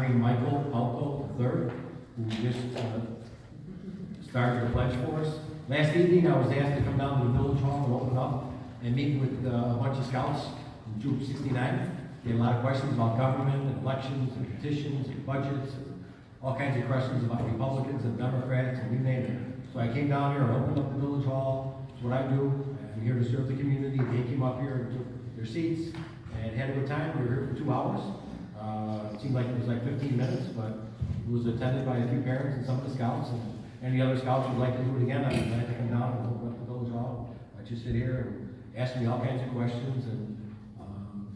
honoring Michael Palco III, who just started the pledge for us. Last evening, I was asked to come down to the village hall and open up and meet with a bunch of scouts from Troop 69. They had a lot of questions about government, and elections, and petitions, and budgets, and all kinds of questions about Republicans and Democrats, and you name it. So I came down here and opened up the village hall. It's what I do. I'm here to serve the community. They came up here and took their seats and had a good time. We were here for 2 hours. It seemed like it was like 15 minutes, but it was attended by a few parents and some of the scouts. And any other scouts who'd like to do it again, I'm glad to come down and open up the village hall. I just sit here and ask me all kinds of questions, and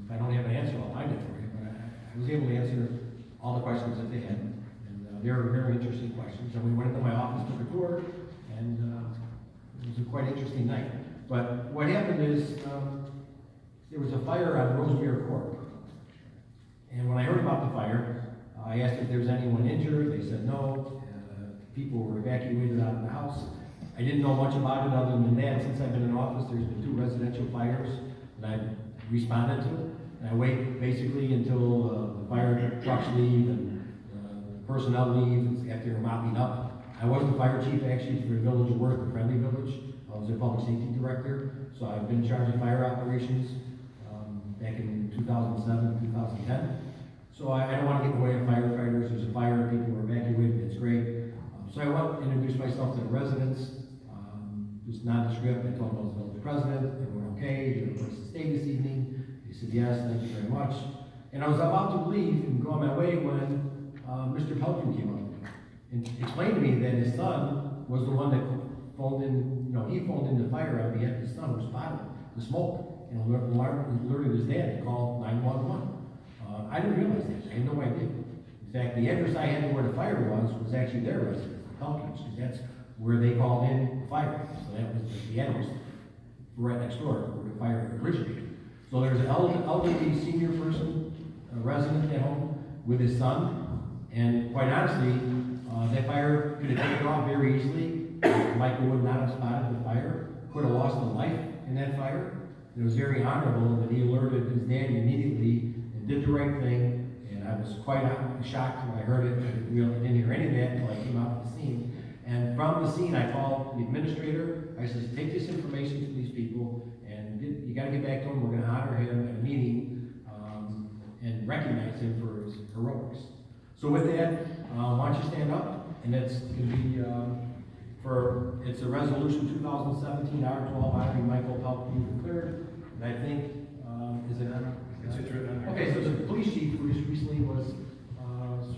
if I don't have an answer, I'll find it for you. But I was able to answer all the questions that they had, and they were very interesting questions. And we went into my office, took a tour, and it was a quite interesting night. But what happened is there was a fire on Rosemere Court. And when I heard about the fire, I asked if there was anyone injured. They said no. People were evacuated out of the house. I didn't know much about it other than that. Since I've been in office, there's been 2 residential fires that I've responded to. And I wait basically until the fire trucks leave and personnel leave after they're mopping up. I was the fire chief actually for the Village of Worth, the Friendly Village. I was their public safety director. So I've been in charge of fire operations back in 2007, 2010. So I don't want to get in the way of firefighters. There's a fire, people were evacuated, it's great. So I went and introduced myself to the residents, just nondescript. I told them I was the village president, they were okay, they had a place to stay this evening. They said, yes, thank you very much. And I was about to leave and go on my way when Mr. Pelton came up and explained to me that his son was the one that phoned in, he phoned in the fire on behalf of his son who spotted the smoke. And alerted his dad to call 911. I didn't realize that. I had no idea. In fact, the address I had to where the fire was actually their residence, the Pelkins, because that's where they called in the fire. So that was the address right next door where the fire originated. So there's an elderly senior person, a resident at home with his son, and quite honestly, that fire could have taken off very easily. Michael would not have spotted the fire, could have lost a life in that fire. It was very honorable that he alerted his dad immediately and did the right thing. And I was quite shocked when I heard it. I didn't hear any of that until I came out to the scene. And from the scene, I called the administrator. I said, take this information to these people, and you got to get back to him. We're going to honor him at a meeting and recognize him for his heroics. So with that, why don't you stand up? And it's going to be it's a resolution 2017 R12 honoring Michael Pelton declared. And I think, is it on? It's written on. Okay, so the police chief who just recently was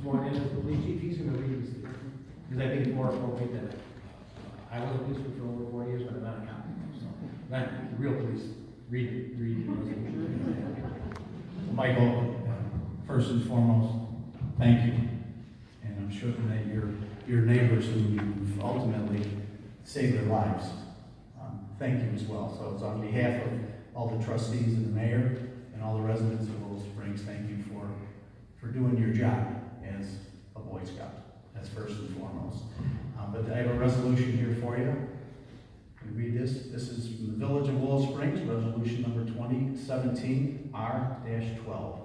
sworn in as the police chief, he's going to read this because I think it's more appropriate that I was a policeman for over 4 years, but I'm not a cop. So, not the real police. Read the resolution. Michael, first and foremost, thank you. And I'm sure that your neighbors who ultimately saved their lives, thank you as well. So it's on behalf of all the trustees and the mayor and all the residents of Willow Springs, thank you for doing your job as a Boy Scout. That's first and foremost. But I have a resolution here for you. Can you read this? This is from the Village of Willow Springs, resolution number 2017 R-12.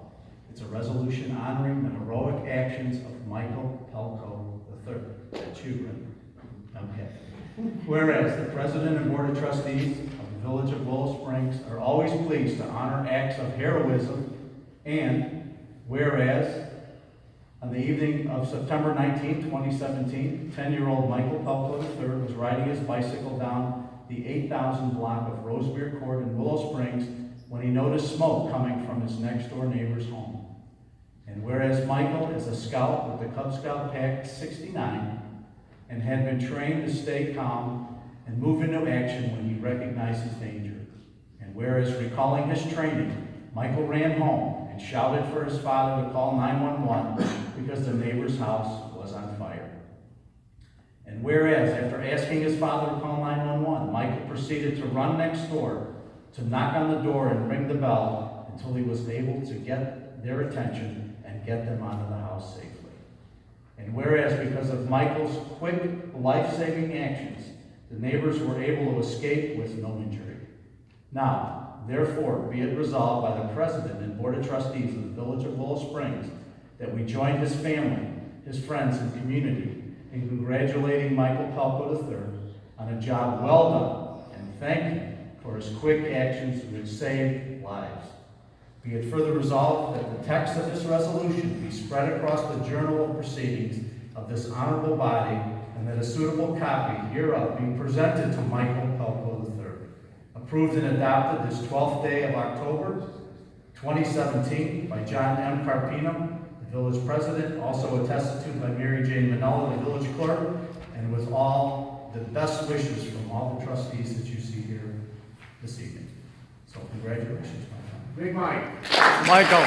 It's a resolution honoring the heroic actions of Michael Pelco III. That's you, right? Okay. Whereas the President and Board of Trustees of the Village of Willow Springs are always pleased to honor acts of heroism, and whereas on the evening of September 19, 2017, 10-year-old Michael Pelco III was riding his bicycle down the 8,000 block of Rosemere Court in Willow Springs when he noticed smoke coming from his next-door neighbor's home. And whereas Michael is a scout with the Cub Scout Pack 69 and had been trained to stay calm and move into action when he recognizes danger. And whereas recalling his training, Michael ran home and shouted for his father to call 911 because the neighbor's house was on fire. And whereas after asking his father to call 911, Michael proceeded to run next door to knock on the door and ring the bell until he was able to get their attention and get them out of the house safely. And whereas because of Michael's quick life-saving actions, the neighbors were able to escape with no injury. Now, therefore, be it resolved by the President and Board of Trustees of the Village of Willow Springs that we join his family, his friends, and community in congratulating Michael Pelko III on a job well done and thank him for his quick actions which saved lives. Be it further resolved that the text of this resolution be spread across the journal of proceedings of this honorable body, and that a suitable copy hereof be presented to Michael Pelko III. Approved and adopted this 12th day of October, 2017, by John M. Carpino, the village president, also attested to by Mary Jane Manella, the village clerk, and with all the best wishes from all the trustees that you see here this evening. So congratulations, my friend. Big Mike. Michael.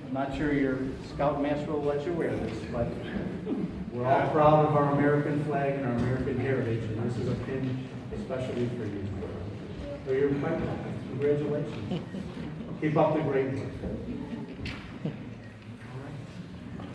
I'm not sure your scoutmaster will let you wear this, but we're all proud of our American flag and our American heritage, and this is a pin especially for you. So you're quite welcome. Congratulations. Keep up the great work.